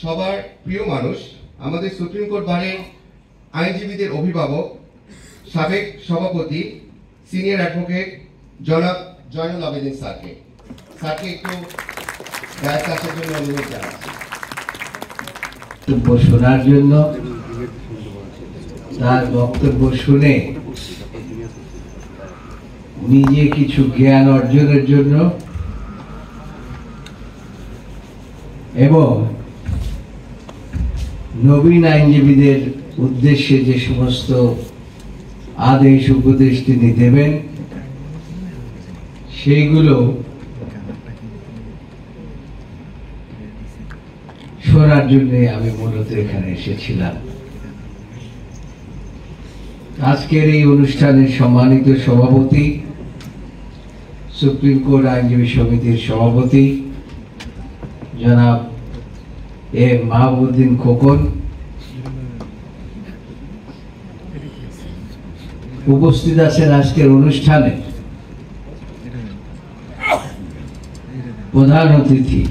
সবার প্রিয় মানুষ, আমাদের সুপ্রিম কোর্ট বারের আইনজীবীদের অভিভাবক, সাবেক সভাপতি, সিনিয়র অ্যাডভোকেট জনাব জয়নুল আবেদিন স্যারকে একটু দায়িত্ব আসার জন্য অনুরোধ জানাচ্ছি। বক্তব্য শোনার জন্য, তার বক্তব্য শুনে নিজে কিছু জ্ঞান অর্জনের জন্য এবং নবীন আইনজীবীদের উদ্দেশ্যে যে সমস্ত আদেশ উপদেশ তিনি দেবেন সেইগুলো শোনার জন্য আমি মূলত এখানে এসেছিলাম। আজকের এই অনুষ্ঠানের সম্মানিত সভাপতি, সুপ্রিম কোর্ট আইনজীবী সমিতির সভাপতি জনাব এ মাহবুবউদ্দিন খোকন, উপস্থিত আছেন আজকের অনুষ্ঠানে প্রধান অতিথি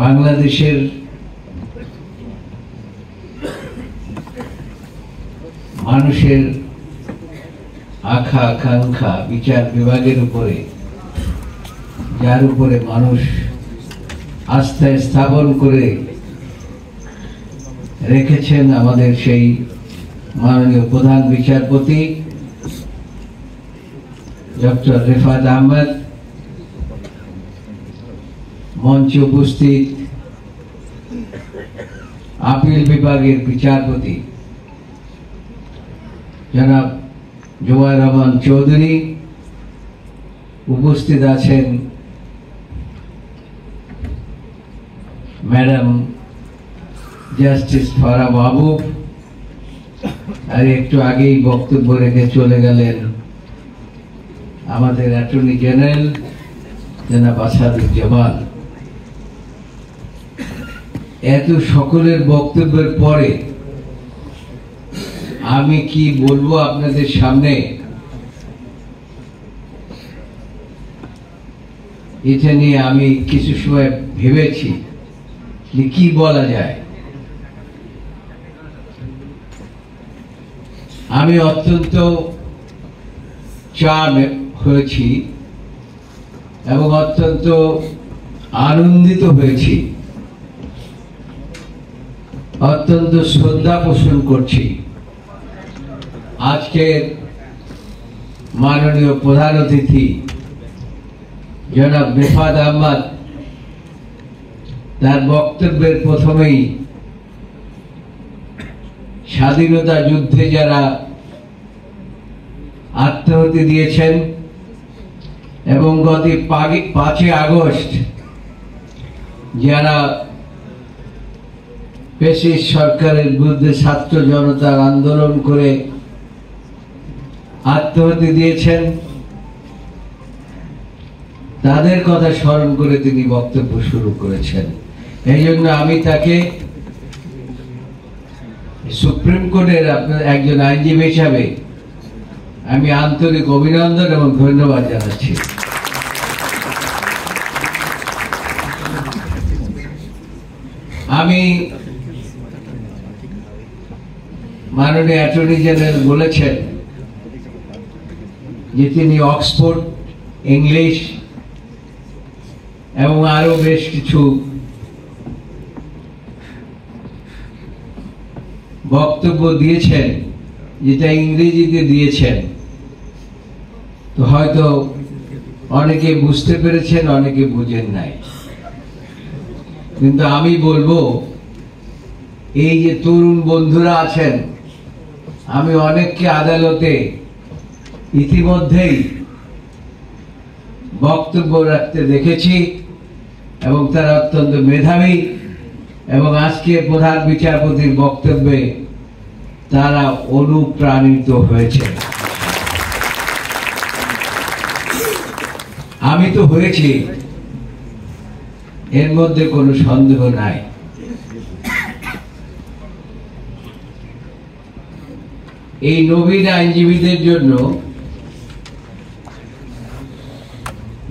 বাংলাদেশের মানুষের আশা আকাঙ্ক্ষা বিচার বিভাগের উপরে, যার উপরে মানুষ আস্থা স্থাপন করে রেখেছেন, আমাদের সেই মাননীয় প্রধান বিচারপতি ডক্টর রেফাত আহমেদ, মঞ্চে উপস্থিত আপিল বিভাগের বিচারপতি জনাব জুবায়ের রহমান চৌধুরী, উপস্থিত আছেন ম্যাডাম জাস্টিস ফারা মাহবুব, আর একটু আগেই বক্তব্য রেখে চলে গেলেন আমাদের অ্যাটর্নি জেনারেল জনাব আসাদুজ্জামান। এত সকলের বক্তব্যের পরে আমি কি বলবো আপনাদের সামনে, এটা নিয়ে আমি কিছু সময় ভেবেছি যে কি বলা যায়। আমি অত্যন্ত চাপ হয়েছি এবং অত্যন্ত আনন্দিত হয়েছি, অত্যন্ত শ্রদ্ধা পোষণ করছি আজকের মাননীয় প্রধান অতিথি জনাব রেফাত আহমেদ তার বক্তব্যের প্রথমেই স্বাধীনতা যুদ্ধে যারা আত্মাহুতি দিয়েছেন এবং গত 5 আগস্ট যারা ফ্যাসিস্ট সরকারের বিরুদ্ধে ছাত্র জনতার আন্দোলন করে আত্মাহুতি দিয়েছেন, তাদের কথা স্মরণ করে তিনি বক্তব্য শুরু করেছেন। এই জন্য আমি তাকে সুপ্রিম কোর্টের আপনার একজন আইনজীবী হিসাবে আমি আন্তরিক অভিনন্দন এবং ধন্যবাদ জানাচ্ছি। আমি মাননীয় অ্যাটর্নি জেনারেল বলেছেন যে তিনি অক্সফোর্ড, ইংলিশ এবং আরো বেশ কিছু বক্তব্য দিয়েছেন, যেটা ইংরেজিতে দিয়েছেন, তো হয়তো অনেকে বুঝতে পেরেছেন, অনেকে বুঝেন নাই। কিন্তু আমি বলবো, এই যে তরুণ বন্ধুরা আছেন, আমি অনেককে আদালতে ইতিমধ্যেই বক্তব্য রাখতে দেখেছি এবং তারা অত্যন্ত মেধাবী এবং আজকে প্রধান বিচারপতির বক্তব্যে তারা অনুপ্রাণিত হয়েছে। আমি তো হয়েছি, এর মধ্যে কোনো সন্দেহ নাই। এই নবীন আইনজীবীদের জন্য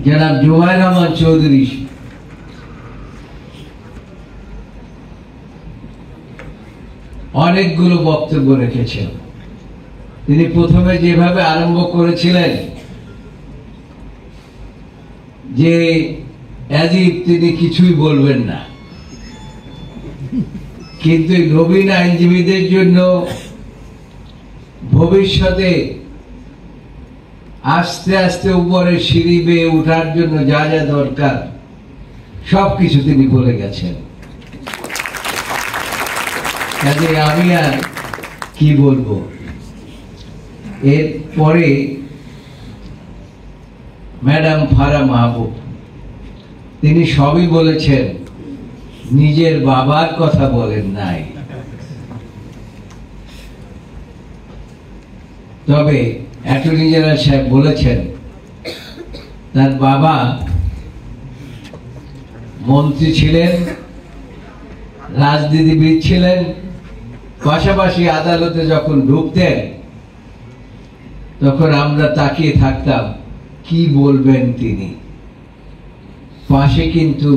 জনাব জুবায়ের রহমান চৌধুরী অনেকগুলো বক্তব্য রেখেছেন। তিনি প্রথমে যেভাবে আরম্ভ করেছিলেন যে অ্যাজিব তিনি কিছুই বলবেন না, কিন্তু নবীন আইনজীবীদের জন্য ভবিষ্যতে আস্তে আস্তে উপরে সিঁড়ি বেয়ে ওঠার জন্য যা যা দরকার সবকিছু তিনি বলে গেছেন। কাজে আমি আর কি বলবো। এরপরে ম্যাডাম ফারা মাহবুব তিনি সবই বলেছেন, নিজের বাবার কথা বলেন নাই। তবে অ্যাটর্নি জেনারেল সাহেব বলেছেন তার বাবা মন্ত্রী ছিলেন, রাজনীতিবিদ ছিলেন, পাশাপাশি আদালতে যখন ঢুকতেন তখন আমরা তাকিয়ে থাকতাম কি বলবেন তিনি। পাশে কিন্তু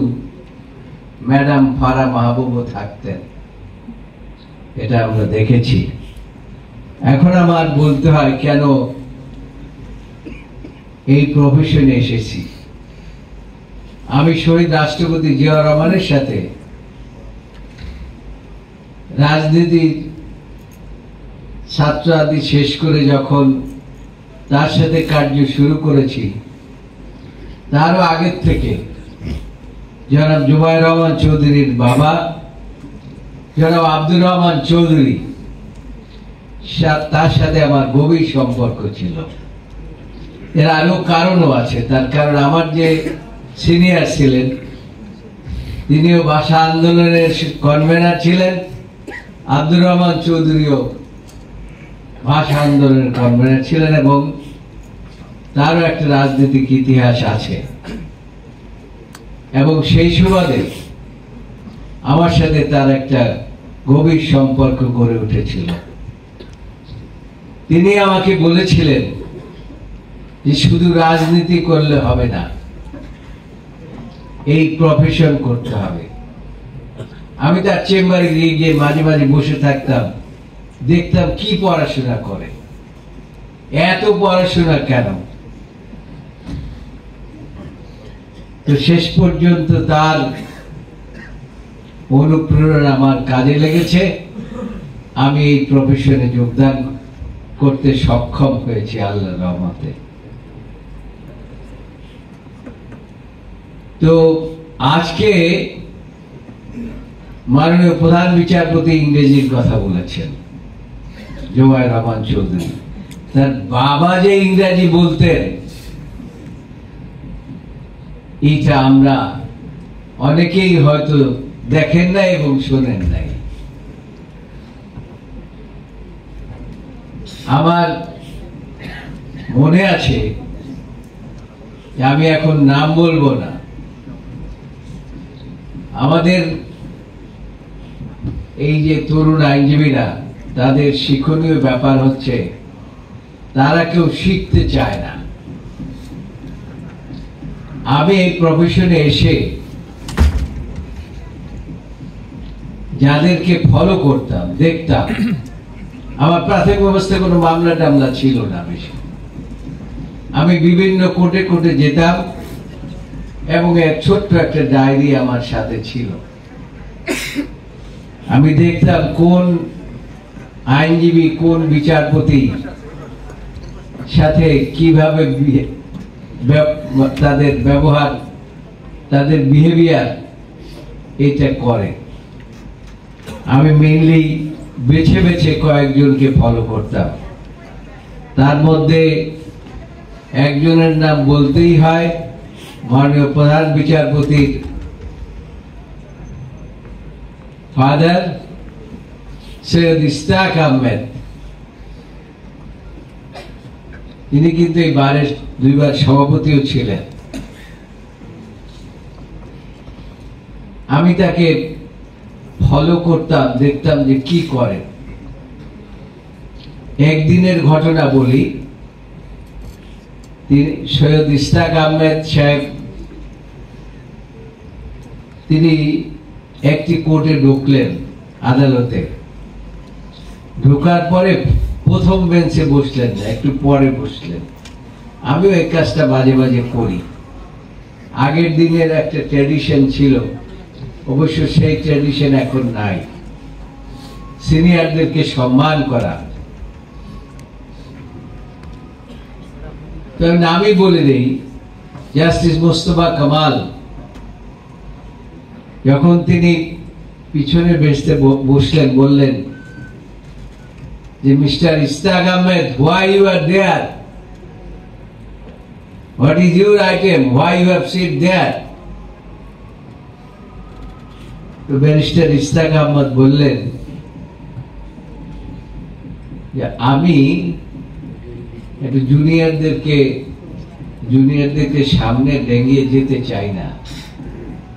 ম্যাডাম ফারা মাহবুবও থাকতেন, এটা আমরা দেখেছি। এখন আমার বলতে হয় কেন এই প্রফেশনে এসেছি। আমি শহীদ রাষ্ট্রপতি জিয়াউর রহমানের সাথে রাজনীতির ছাত্র আদি শেষ করে যখন তার সাথে কার্য শুরু করেছি, তারও আগের থেকে জনাব জুবায়ের রহমান চৌধুরীর বাবা জনাব আব্দুর রহমান চৌধুরী, তার সাথে আমার গভীর সম্পর্ক ছিল। এর আরো কারণও আছে। তার কারণ আমার যে সিনিয়র ছিলেন তিনিও ভাষা আন্দোলনের কনভেনার ছিলেন, আব্দুর রহমান চৌধুরীও ভাষা আন্দোলনের কনভেনার ছিলেন, এবং তারও একটা রাজনৈতিক ইতিহাস আছে। এবং সেই সুবাদে আমার সাথে তার একটা গভীর সম্পর্ক গড়ে উঠেছিল। তিনি আমাকে বলেছিলেন যে শুধু রাজনীতি করলে হবে না, এই প্রফেশন করতে হবে। আমি তার চেম্বারে গিয়ে মাঝে মাঝে বসে থাকতাম, দেখতাম কি পড়াশোনা করে, এত পড়াশোনা কেন। তো শেষ পর্যন্ত তার অনুপ্রেরণা আমার কাজে লেগেছে, আমি এই প্রফেশনে যোগদান করতে সক্ষম হয়েছি আল্লাহর রহমতে। তো আজকে মাননীয় প্রধান বিচারপতি ইংরেজির কথা বলেছেন, জুবায়ের রহমান চৌধুরী। তার বাবা যে ইংরেজি বলতেন এটা আমরা অনেকেই হয়তো দেখেন নাই এবং শোনেন নাই। আমার মনে আছে, আমি এখন নাম বলবো না, আমাদের এই যে তরুণ আইনজীবীরা, তাদের শিক্ষণীয় ব্যাপার হচ্ছে তারা কেউ শিখতে চায় না। আমি এই প্রফেশনে এসে যাদেরকে ফলো করতাম, দেখতাম, আমার প্রাথমিক অবস্থায় কোনো মামলা টামলা ছিল না বেশি। আমি বিভিন্ন কোর্টে কোর্টে যেতাম এবং এক ছোট্ট একটা ডায়েরি আমার সাথে ছিল। আমি দেখতাম কোন আইনজীবী কোন বিচারপতি সাথে কিভাবে তাদের ব্যবহার, তাদের বিহেভিয়ার এটা করে। আমি মেইনলি বেছে বেছে কয়েকজনকে ফলো করতাম। তার মধ্যে একজনের নাম বলতেই হয়, মাননীয় প্রধান বিচারপতির ফাদার সৈয়দ ইশতিয়াক আহমেদ। তিনি কিন্তু এই বারের দুইবার সভাপতিও ছিলেন। আমি তাকে ফলো করতাম, দেখতাম যে কি করে। একদিনের ঘটনা বলি, সৈয়দ ইশতিয়াক আহমেদ সাহেব তিনি একটি কোর্টে ঢুকলেন, আদালতে। ঢোকার পরে প্রথম বেঞ্চে বসলেন না, একটু পরে বসলেন। আমিও এই কাজটা মাঝে মাঝে করি। আগের দিনের একটা ট্র্যাডিশন ছিল, অবশ্য সেই ট্র্যাডিশন এখন নাই। সিনিয়রদেরকে সম্মান করা। আমি বলে দেই, জাস্টিস মোস্তফা কামাল যখন তিনি পিছনে বেসতে বসলেন, বললেন যে mister ইস্তাক Ahmed, why you are there? What is your item? Why you have sit there? তো ব্যারিস্টার ইস্তাক আহমেদ বললেন যে আমি একটু জুনিয়রদেরকে সামনে ডেঙ্গিয়ে যেতে চাই না।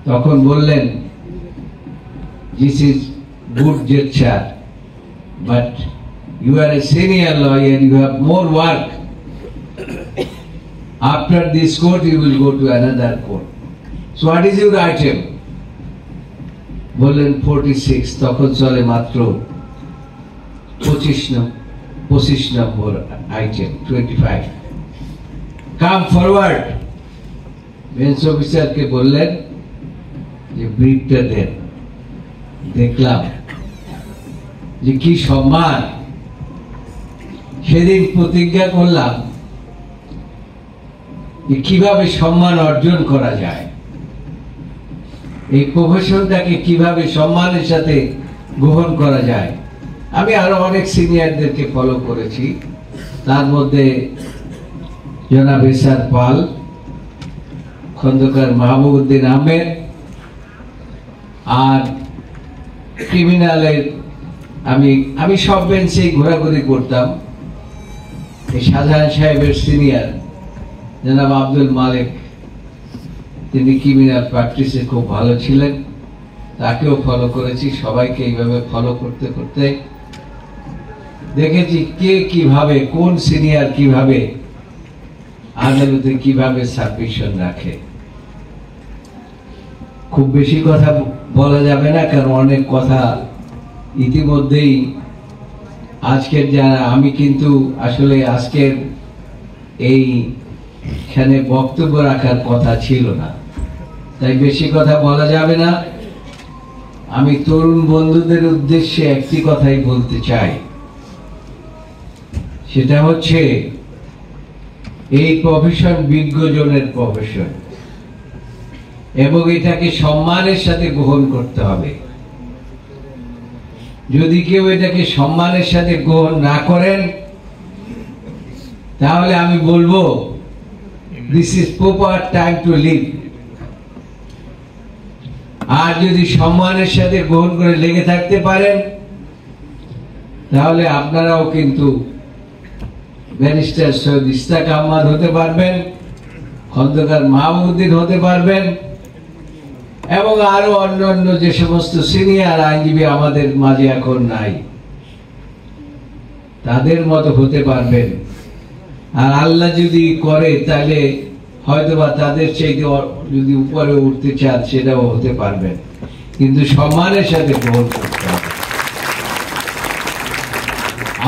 তখন বললেন, this is good gesture, but you are a senior lawyer, you have more work. After this court you will go to another court. So what is your item? বললেন 46। তখন চলে মাত্র 25 নম্বর আইটেম 25। Come forward. বেঞ্চ অফিসারকে বললেন যে ব্রিফটা দেন। দেখলাম যে কি সম্মান। সেদিন প্রতিজ্ঞা করলাম যে কিভাবে সম্মান অর্জন করা যায়, এই প্রফেশনটাকে কিভাবে সম্মানের সাথে গ্রহণ করা যায়। আমি আরো অনেক সিনিয়রদেরকে ফলো করেছি, তার মধ্যে জনাব এসআর পাল, খন্দকার মাহবুবউদ্দিন আহমেদ, আর ক্রিমিনালের আমি সব বেঞ্চেই ঘোরাঘুরি করতাম। এই শাহজাহান সাহেবের সিনিয়র জনাব আব্দুল মালিক, তিনি ক্রিমিনাল প্র্যাকটিসে খুব ভালো ছিলেন, তাকেও ফলো করেছি। সবাইকে এইভাবে ফলো করতে করতে দেখেছি কে কিভাবে, কোন সিনিয়র কিভাবে আদালতে কিভাবে সাবমিশন রাখে। খুব বেশি কথা বলা যাবে না, কারণ অনেক কথা ইতিমধ্যেই আজকের যারা, আমি কিন্তু আসলে আজকের এইখানে বক্তব্য রাখার কথা ছিল না, তাই বেশি কথা বলা যাবে না। আমি তরুণ বন্ধুদের উদ্দেশ্যে একটি কথাই বলতে চাই, সেটা হচ্ছে এই প্রফেশন বিজ্ঞজনের প্রফেশন এবং এটাকে সম্মানের সাথে গ্রহণ করতে হবে। যদি কেউ এটাকে সম্মানের সাথে গ্রহণ না করেন, তাহলে আমি বলবো this is proper time to live. আর যদি সম্মানের সাথে গ্রহণ করে লেগে থাকতে পারেন, তাহলে আপনারাও কিন্তু ব্যারিস্টার সৈয়দ ইস্তাক আহমদ হতে পারবেন, খন্দকার মাহবুবউদ্দিন হতে পারবেন, এবং আরো অন্যান্য যে সমস্ত সিনিয়র আইনজীবী আমাদের মাঝে এখন নাই, তাদের মতো হতে পারবেন। আর আল্লাহ যদি করে, তাহলে হয়তোবা তাদের চাইতে যদি উপরে উঠতে চান, সেটাও হতে পারবেন, কিন্তু সম্মানের সাথে গ্রহণ করতে হবে।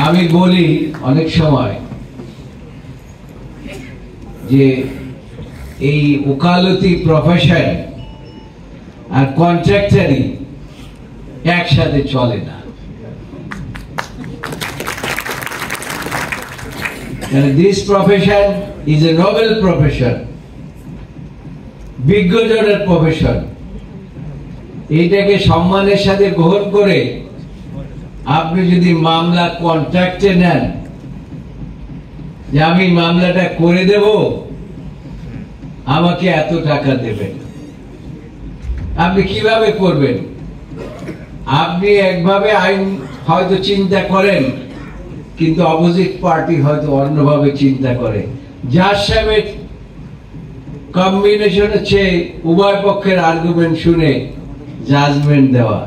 আমি বলি অনেক সময় যে এই ওকালতি প্রফেশন আর কন্ট্রাক্টরি একসাথে চলে না। This profession is a noble profession, বিজ্ঞজনের প্রফেশন। এইটাকে সম্মানের সাথে গ্রহণ করে আপনি যদি মামলা কন্ট্রাক্টে নেন, যে আমি মামলাটা করে দেব, আমাকে এত টাকা দেবেন, আপনি কিভাবে করবেন? আপনি একভাবে আইন হয়তো চিন্তা করেন, কিন্তু অপোজিট পার্টি হয়তো অন্যভাবে চিন্তা করে। যার সাথে কম্বিনেশন হচ্ছে উভয় পক্ষের আর্গুমেন্ট শুনে জাজমেন্ট দেওয়া।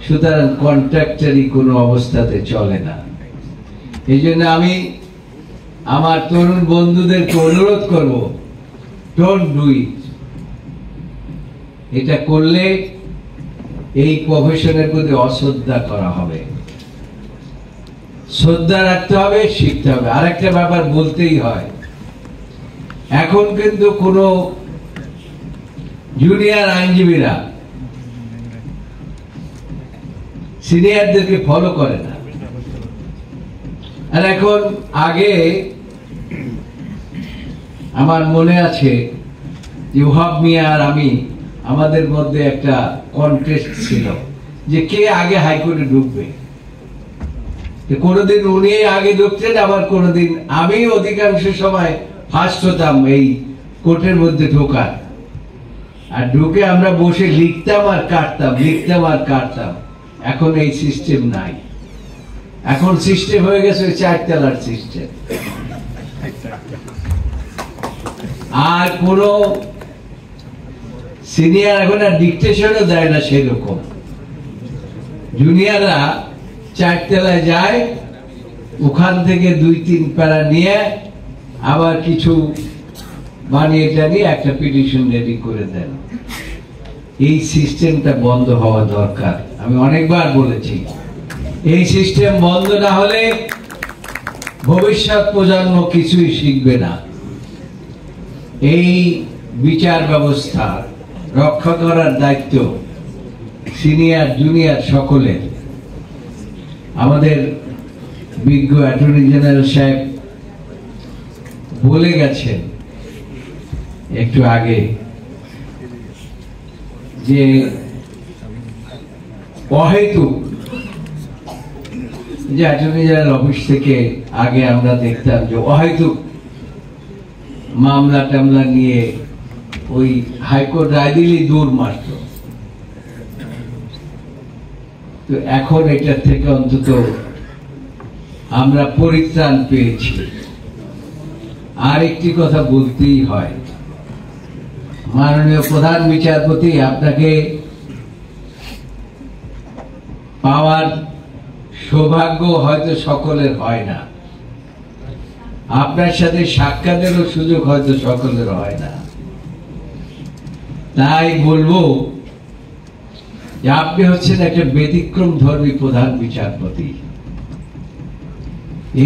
সুতরাং কন্ট্রাক্টরি কোনো অবস্থাতে চলে না। এই জন্য আমি আমার তরুণ বন্ধুদেরকে অনুরোধ করব, ডোন্ট ডু ইট। এটা করলে এই প্রফেশনের প্রতি অশ্রদ্ধা করা হবে। শ্রদ্ধা রাখতে হবে, শিখতে হবে। আরেকটা ব্যাপার বলতেই হয়, এখন কিন্তু কোন জুনিয়র আইনজীবীরা সিনিয়রদেরকে ফলো করে না। আর এখন আগে আমার মনে আছে যে ওহাব মিয়া আর আমি, আমাদের মধ্যে একটা কন্টেস্ট ছিল যে কে আগে হাইকোর্টে ঢুকবে। কোনদিন উনি আগে ঢুকতেন, আবার কোনদিন আমি অধিকাংশ সময় ফার্স্ট হতাম এই কোর্টের মধ্যে ঢোকার। আর ঢুকে আমরা বসে লিখতাম আর কাটতাম, লিখতাম আর কাটতাম। এখন এই সিস্টেম নাই। এখন সিস্টেম হয়ে গেছে 4 তলার সিস্টেম। আর কোন সিনিয়র এখন আর ডিকটেশনও দেয় না সেরকম। জুনিয়ররা 4 তলায় যায়, ওখান থেকে 2-3 প্যারা নিয়ে আবার কিছু বানিয়ে টানিয়ে একটা পিটিশন রেডি করে দেন। এই সিস্টেমটা বন্ধ হওয়া দরকার। আমি অনেকবার বলেছি, এই সিস্টেম বন্ধ না হলে ভবিষ্যৎ প্রজন্ম কিছুই শিখবে না। এই বিচার ব্যবস্থা রক্ষা করার দায়িত্ব সিনিয়র জুনিয়র সকলের। আমাদের বিজ্ঞ অ্যাটর্নি জেনারেল সাহেব বলে গেছেন একটু আগে যে অহেতুক, যে অ্যাটর্নি জেনারেল অফিস থেকে আগে আমরা দেখতাম যে অহেতুক মামলা টামলা নিয়ে ওই হাইকোর্ট রায় দিলেই দৌড় মারত। তো এখন এটার থেকে অন্তত আমরা পরিত্রাণ পেয়েছি। আর একটি কথা বলতেই হয়, মাননীয় প্রধান বিচারপতি, আপনাকে পাওয়ার সৌভাগ্য হয়তো সকলের হয় না, আপনার সাথে সাক্ষাতেরও সুযোগ হয়তো সকলের হয় না। তাই বলবো যে আপনি হচ্ছেন একটা ব্যতিক্রম ধর্মী প্রধান বিচারপতি।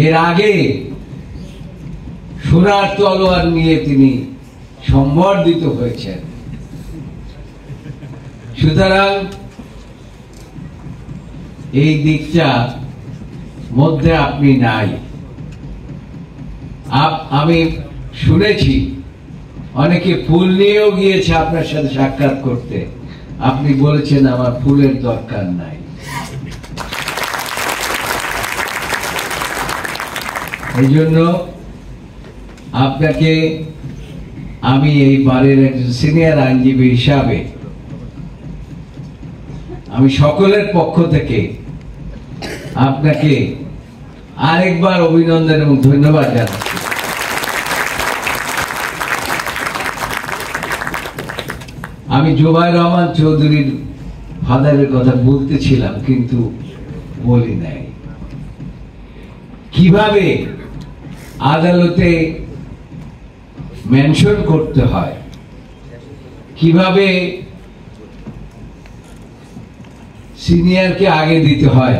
এর আগে সোনার তলোয়ার নিয়ে তিনি সম্বর্ধিত হয়েছেন। সুতরাং এই দিকটা মধ্যে আপনি নাই। আমি শুনেছি অনেকে ফুল নিয়েও গিয়েছে আপনার সাথে সাক্ষাৎ করতে, আপনি বলেছেন আমার ফুলের দরকার নাই। এই জন্য আপনাকে আমি এই বারের একজন সিনিয়র আইনজীবী হিসাবে আমি সকলের পক্ষ থেকে আপনাকে আরেকবার অভিনন্দন এবং ধন্যবাদ জানাচ্ছি। আমি জুবাইর রহমান চৌধুরীর ফাদারের কথা বলতেছিলাম কিন্তু বলি নাই। কিভাবে আদালতে মেনশন করতে হয়, কিভাবে সিনিয়রকে আগে দিতে হয়,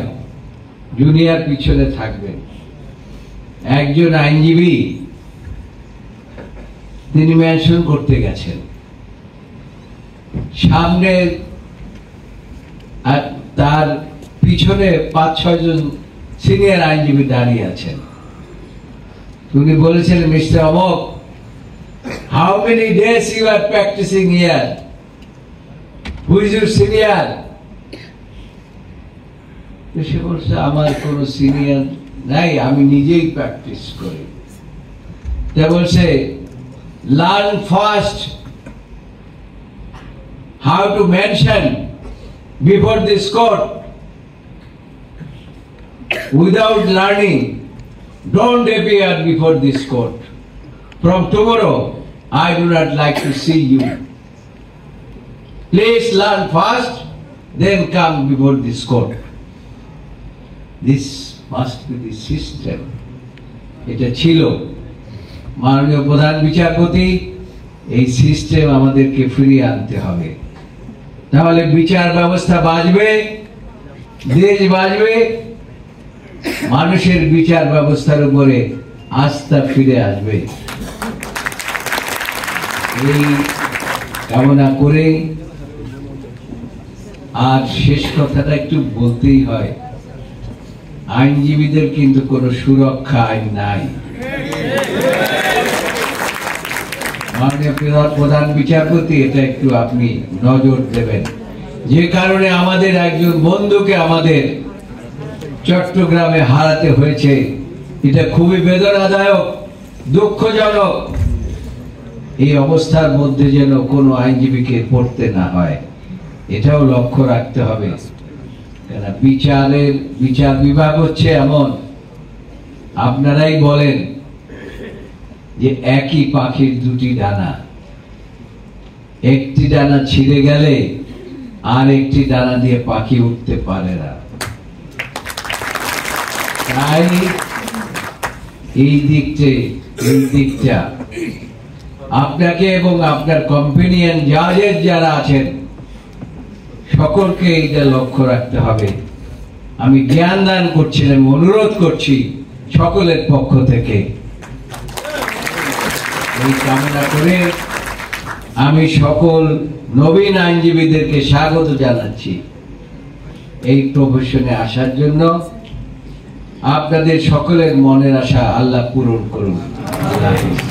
জুনিয়র পিছনে থাকবেন। একজন আইনজীবী তিনি মেনশন করতে গেছেন, সামনে আর তার পিছনে 5-6 জন সিনিয়র আইনজীবী দাঁড়িয়ে আছেন। উনি বলেছিলেন, মিস্টার অমক, how many days you are practicing here? Who is your senior? সে বলছে, আমার কোন সিনিয়র নাই, আমি নিজেই প্র্যাকটিস করি। তা বলছে, learn first how to mention before this court. Without learning, don't appear before this court. From tomorrow, I do not like to see you. Please learn first, then come before this court. This must be the system. এটা ছিল। মাননীয় প্রধান বিচারপতি, এই system আমাদেরকে ফিরিয়ে আনতে হবে, তাহলে বিচার ব্যবস্থা বাঁচবে, দেশ বাঁচবে, মানুষের বিচার ব্যবস্থার উপরে আস্থা ফিরে আসবে, এই কামনা করে আর শেষ কথাটা একটু বলতেই হয়, আইনজীবীদের কিন্তু কোনো সুরক্ষা আইন নাই। মাননীয় প্রধান বিচারপতি, এটা একটু আপনি নজর দেবেন। যে কারণে আমাদের একজন বন্ধুকে আমাদের চট্টগ্রামে হারাতে হয়েছে, এটা খুবই বেদনাদায়ক, দুঃখজনক। এই অবস্থার মধ্যে যেন কোনো আইনজীবীকে পড়তে না হয়, এটাও লক্ষ্য রাখতে হবে। বিচার বিভাগ হচ্ছে এমন, আপনারাই বলেন যে একই পাখির দুটি ডানা, একটি ডানা ছিঁড়ে গেলে আর একটি ডানা দিয়ে পাখি উঠতে পারে না। তাই এই দিকটা আপনাকে এবং আপনার কম্পেনিয়ন জাজের যারা আছেন সকলকে এইটা লক্ষ্য রাখতে হবে। আমি জ্ঞান দান করছিলাম, অনুরোধ করছি সকলের পক্ষ থেকে। এই কামনা করে আমি সকল নবীন আইনজীবীদেরকে স্বাগত জানাচ্ছি এই প্রফেশনে আসার জন্য। আপনাদের সকলের মনের আশা আল্লাহ পূরণ করুন। আল্লাহ হাফেজ।